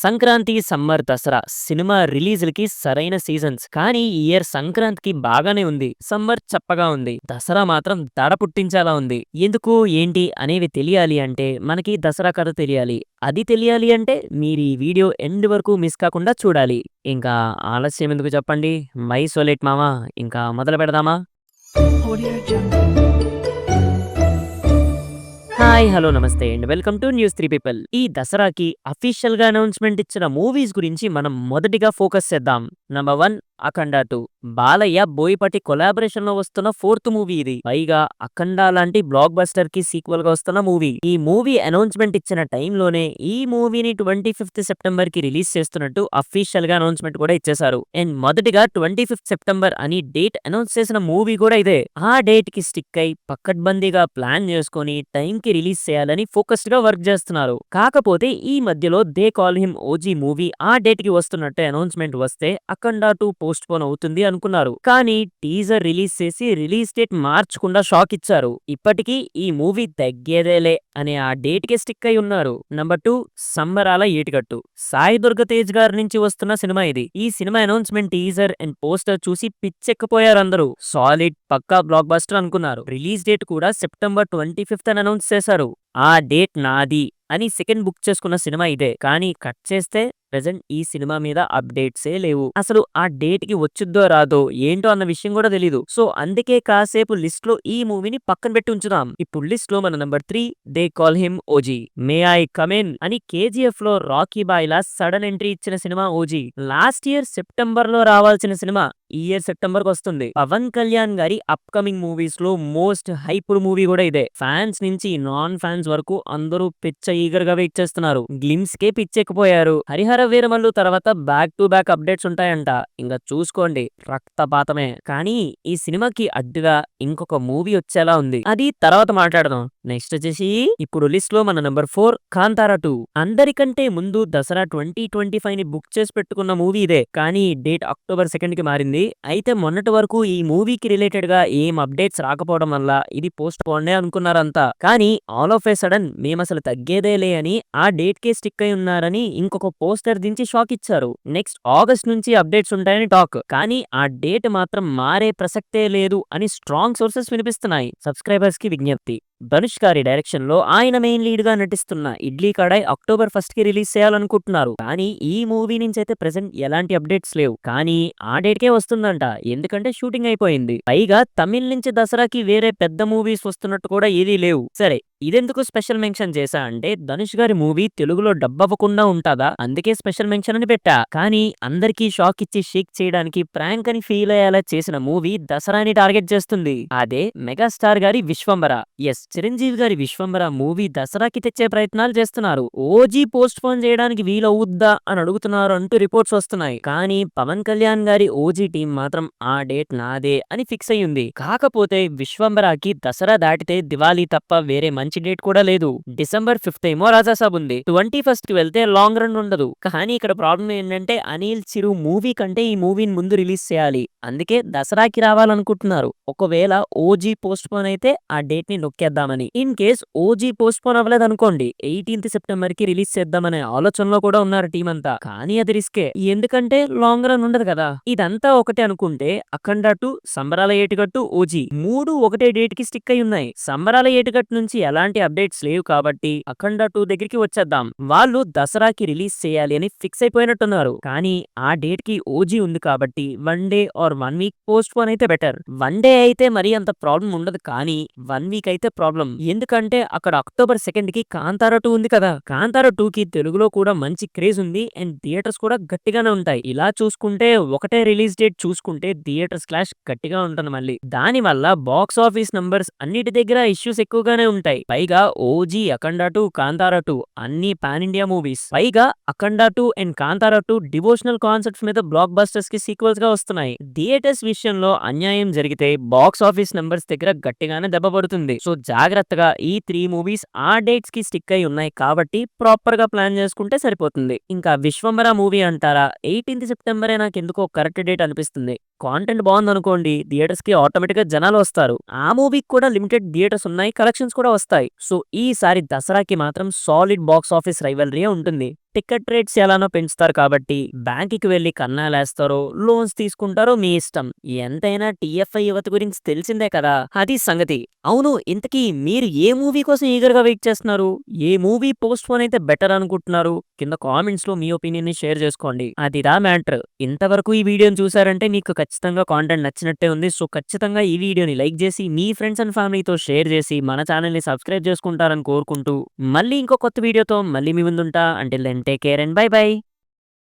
Sankranti, summer, Dasara cinema రిలీజులకి సరైన seasons. కానీ ఈ ఇయర్ సంక్రాంతికి బాగానే ఉంది. సమ్మర్ చప్పగా ఉంది. దసరా మాత్రం దడ పుట్టించేలా ఉంది. ఎందుకు, ఏంటి అనేవి తెలియాలి అంటే మనకి దసరా కథ తెలియాలి. అది తెలియాలి అంటే మీరు ఈ వీడియో ఎండ్ వరకు మిస్ కాకుండా చూడాలి. ఇంకా ఆలస్యం ఎందుకు చెప్పండి. మై సోలేట్ మామ, ఇంకా మొదలు పెడదామా? Audio Jungle. హాయ్, హలో, నమస్తే and welcome to news 3 people. ఈ దసరాకి అఫీషియల్ గా అనౌన్స్మెంట్ ఇచ్చిన మూవీస్ గురించి మనం మొదటిగా ఫోకస్ చేద్దాం. నంబర్ 1 అఖండ 2. బాలయ్య బోయపాటి కొలాబరేషన్ లో వస్తున్న 4th మూవీ ఇది. పైగా అఖండ లాంటి బ్లాక్ బస్టర్ కి సీక్వెల్ గా వస్తున్న మూవీ. ఈ మూవీ అనౌన్స్మెంట్ ఇచ్చిన టైంలోనే ఈ మూవీని 25th సెప్టెంబర్ కి రిలీజ్ చేస్తున్నట్టు అఫీషియల్ గా అనౌన్స్మెంట్ కూడా ఇచ్చేశారు. అండ్ మొదటిగా 25th సెప్టెంబర్ అని డేట్ అనౌన్స్ చేసిన మూవీ కూడా ఇదే. ఆ డేట్ కి స్టిక్ అయి పక్కడ్బందీగా ప్లాన్ చేసుకుని టైం కి రిలీజ్ చేయాలని ఫోకస్డ్ గా వర్క్ చేస్తున్నారు. కాకపోతే ఈ మధ్యలో they call him OG movie ఆ డేట్ కి వస్తున్నట్టు అనౌన్స్మెంట్ వస్తే అఖండ 2 పోస్ట్ పోన్ అవుతుంది అనుకున్నారు. కానీ టీజర్ రిలీజ్ చేసి రిలీజ్ డేట్ మార్చకుండా షాక్ ఇచ్చారు. ఇప్పటికీ ఈ మూవీ తగ్గేదేలే అనే ఆ డేట్ కి స్టిక్ అయి ఉన్నారు. నంబర్ 2 సంబరాల ఏటిగట్టు. సాయి దుర్గ తేజ్ గారి నుంచి వస్తున్న సినిమా ఇది. ఈ cinema announcement teaser and poster చూసి పిచ్చెక్కిపోయారు అందరూ. సాలిడ్ పక్కా బ్లాక్ బస్టర్ అనుకున్నారు. రిలీజ్ డేట్ కూడా సెప్టెంబర్ 25th అని అనౌన్స్ చేశారు. ఆ డేట్ నాది అని సెకండ్ బుక్ చేసుకున్న సినిమా ఇదే. కానీ కట్ చేస్తే ప్రెజెంట్ ఈ సినిమా మీద అప్డేట్సే లేవు. అసలు ఆ డేట్ కి వచ్చుద్దో రాదో ఏంటో అన్న విషయం కూడా తెలీదు. సో అందుకే కాసేపు లిస్ట్ లో ఈ మూవీని పక్కన పెట్టి ఉంచుదాం. ఇప్పుడు లిస్ట్ లో మన number 3 they call him OG. May I come in అని కేజీఎఫ్ లో రాకీ బాయ్ లా సడన్ ఎంట్రీ ఇచ్చిన cinema OG. Last year September లో రావాల్సిన సినిమా ఈ ఇయర్ సెప్టెంబర్ కు వస్తుంది. పవన్ కళ్యాణ్ గారి అప్కమింగ్ మూవీస్ లో మోస్ట్ హైప్డ్ మూవీ కూడా ఇదే. ఫ్యాన్స్ నుంచి నాన్ ఫ్యాన్స్ వరకు అందరూ పిచ్చ ఈగర్ గా వెయిట్ చేస్తున్నారు. గ్లిమ్స్ కే పిచ్చెక్కిపోయారు. హరిహర వీరమల్లు తర్వాత బ్యాక్ టు బ్యాక్ అప్డేట్స్ ఉంటాయంట. ఇంకా చూసుకోండి, రక్తపాతమే. కానీ ఈ సినిమాకి అడ్డుగా ఇంకొక మూవీ వచ్చేలా ఉంది. అది తర్వాత మాట్లాడదాం. నెక్స్ట్ వచ్చేసి ఇప్పుడు లిస్ట్ లో మన నంబర్ 4 కాంతారా 2. అందరికంటే ముందు దసరా 2025 ని బుక్ చేసి పెట్టుకున్న మూవీ ఇదే. కానీ డేట్ అక్టోబర్ 2 కి మారింది. అయితే మొన్నటి వరకు ఈ మూవీకి రిలేటెడ్ గా ఏం అప్డేట్స్ రాకపోవడం వల్ల ఇది పోస్ట్ పోన్నే అనుకున్నారంతా. కానీ ఆల్ ఆఫ్ ఏ సడన్ మేము అసలు తగ్గేదేలే అని ఆ డేట్ కే స్టిక్ అయి ఉన్నారని ఇంకొక పోస్టర్ దించి షాక్ ఇచ్చారు. నెక్స్ట్ ఆగస్ట్ నుంచి అప్డేట్స్ ఉంటాయని టాక్. కానీ ఆ డేట్ మాత్రం మారే ప్రసక్తే లేదు అని స్ట్రాంగ్ సోర్సెస్ వినిపిస్తున్నాయి. సబ్స్క్రైబర్స్ కి విజ్ఞప్తి, ధనుష్ గారి డైరెక్షన్ లో ఆయన మెయిన్ లీడ్ గా నటిస్తున్న ఇడ్లీ కడాయ్ అక్టోబర్ 1 కి రిలీజ్ చేయాలనుకుంటున్నారు. కానీ ఈ మూవీ నుంచి అయితే ప్రెసెంట్ ఎలాంటి అప్డేట్స్ లేవు. కానీ ఆ డేట్ కే వస్తుందంట, ఎందుకంటే షూటింగ్ అయిపోయింది. పైగా తమిళ్ నుంచి దసరాకి వేరే పెద్ద మూవీస్ వస్తున్నట్టు కూడా ఏదీ లేవు. సరే, ఇదెందుకు స్పెషల్ మెన్షన్ చేశా అంటే ధనుష్ గారి మూవీ తెలుగులో డబ్ అవ్వకుండా ఉంటుందా, అందుకే స్పెషల్ మెన్షన్ అని పెట్టా. కానీ అందరికీ షాక్ ఇచ్చి షేక్ చేయడానికి ప్రాంక్ అని ఫీల్ అయ్యేలా చేసిన మూవీ దసరాని టార్గెట్ చేస్తుంది. అదే మెగాస్టార్ గారి విశ్వంబర. ఎస్, చిరంజీవి గారి విశ్వంబర మూవీ దసరాకి తెచ్చే ప్రయత్నాలు చేస్తున్నారు. ఓజీ పోస్ట్ పోన్ చేయడానికి వీలవుద్దా అని అడుగుతున్నారు అంటూ రిపోర్ట్స్ వస్తున్నాయి. కానీ పవన్ కళ్యాణ్ గారి ఓజీ టీం మాత్రం ఆ డేట్ నాదే అని ఫిక్స్ అయ్యింది. కాకపోతే విశ్వంబరాకి దసరా దాటితే దివాళీ తప్ప వేరే మంచి డేట్ కూడా లేదు. డిసెంబర్ 5th ఏమో రాజాసాబ్ ఉంది. 21st కి వెళ్తే లాంగ్ రన్ ఉండదు. కానీ ఇక్కడ ప్రాబ్లం ఏంటంటే అనిల్ చిరు మూవీ కంటే ఈ మూవీని ముందు రిలీజ్ చేయాలి. అందుకే దసరాకి రావాలనుకుంటున్నారు. ఒకవేళ ఓజీ పోస్ట్ పోన్ అయితే ఆ డేట్ ని నొక్కేద్దామని. In case OG postpone అవ్వలేదు అనుకోండి, 18th సెప్టెంబర్ కి రిలీజ్ చేద్దామనే ఆలోచనలో కూడా ఉన్నారు టీం అంతా. కానీ అది రిస్కే, ఎందుకంటే లాంగ్ రన్ ఉండదు కదా. ఇదంతా ఒకటే అనుకుంటే అఖండ 2, సంబరాల ఏటిగట్టు, ఓజీ 3 ఒకటే డేట్ కి స్టిక్ అయి ఉన్నాయి. సంబరాల ఏటిగట్టు నుంచి ఎలాంటి అప్డేట్స్ లేవు కాబట్టి అఖండ 2 దగ్గరికి వచ్చేద్దాం. వాళ్ళు దసరాకి రిలీజ్ చేయాలి అని ఫిక్స్ అయిపోయినట్టున్నారు. కానీ ఆ డేట్ కి ఓజీ ఉంది కాబట్టి 1 day or 1 week post phone అయితే బెటర్. 1 డే అయితే మరీ అంత ప్రాబ్లం ఉండదు, కానీ 1 వీక్ అయితే ప్రాబ్లం. ఎందుకంటే అక్కడ అక్టోబర్ 2 కి కాంతారా 2 ఉంది కదా. కాంతారా 2 కి తెలుగులో కూడా మంచి క్రేజ్ ఉంది అండ్ థియేటర్స్ కూడా గట్టిగానే ఉంటాయి. ఇలా చూసుకుంటే ఒకటే రిలీజ్ డేట్ చూసుకుంటే థియేటర్స్ క్లాష్ గట్టిగా ఉంటుంది. మళ్ళీ దాని వల్ల బాక్స్ ఆఫీస్ నంబర్స్ అన్నిటి దగ్గర ఇష్యూస్ ఎక్కువగానే ఉంటాయి. పైగా ఓజీ, అఖండ 2, కాంతారా 2 అన్ని పాన్ ఇండియా మూవీస్. పైగా అఖండ 2 అండ్ కాంతారా 2 డివోషనల్ కాన్సెప్ట్స్ మీద బ్లాక్ బస్టర్స్ కి సీక్వెల్స్ గా వస్తున్నాయి. థియేటర్స్ విషయంలో అన్యాయం జరిగితే బాక్స్ ఆఫీస్ నంబర్స్ దగ్గర గట్టిగానే దెబ్బ పడుతుంది. సో జాగ్రత్తగా ఈ 3 మూవీస్ ఆ డేట్స్ కి స్టిక్ అయి ఉన్నాయి కాబట్టి ప్రాపర్ గా ప్లాన్ చేసుకుంటే సరిపోతుంది. ఇంకా విశ్వంబర మూవీ అంటారా, 18th సెప్టెంబరే నాకు ఎందుకో కరెక్ట్ డేట్ అనిపిస్తుంది. కాంటెంట్ బాగుందనుకోండి, థియేటర్స్ కి ఆటోమేటిక్ గా జనాలు వస్తారు. ఆ మూవీకి కూడా లిమిటెడ్ థియేటర్స్ ఉన్నాయి, కలెక్షన్స్ కూడా వస్తాయి. సో ఈసారి దసరాకి మాత్రం సాలిడ్ బాక్స్ ఆఫీస్ రైవల్రీ ఉంటుంది. టికెట్ రేట్స్ ఎలానో పెంచుతారు కాబట్టి బ్యాంకుకి వెళ్ళి కన్నాలేస్తారో లోన్స్ తీసుకుంటారో మీ ఇష్టం. ఎంతైనా టీఎఫ్ఐ యువత గురించి తెలిసిందే కదా. అది సంగతి. అవును, ఇంతకీ మీరు ఏ మూవీ కోసం ఈగర్గా వెయిట్ చేస్తున్నారు? ఏ మూవీ పోస్ట్ పోన్ అయితే బెటర్ అనుకుంటున్నారు? కింద కామెంట్స్ లో మీ ఒపీనియన్ ని షేర్ చేసుకోండి. అదిరా మ్యాటర్. ఇంతవరకు ఈ వీడియోని చూసారంటే మీకు ఖచ్చితంగా కాంటెంట్ నచ్చినట్టే ఉంది. సో ఖచ్చితంగా ఈ వీడియోని లైక్ చేసి మీ ఫ్రెండ్స్ అండ్ ఫ్యామిలీతో షేర్ చేసి మన ఛానల్ ని సబ్స్క్రైబ్ చేసుకుంటారని కోరుకుంటూ మళ్ళీ ఇంకో కొత్త వీడియోతో మళ్ళీ మీ ముందుంటా. Until then take care and bye by.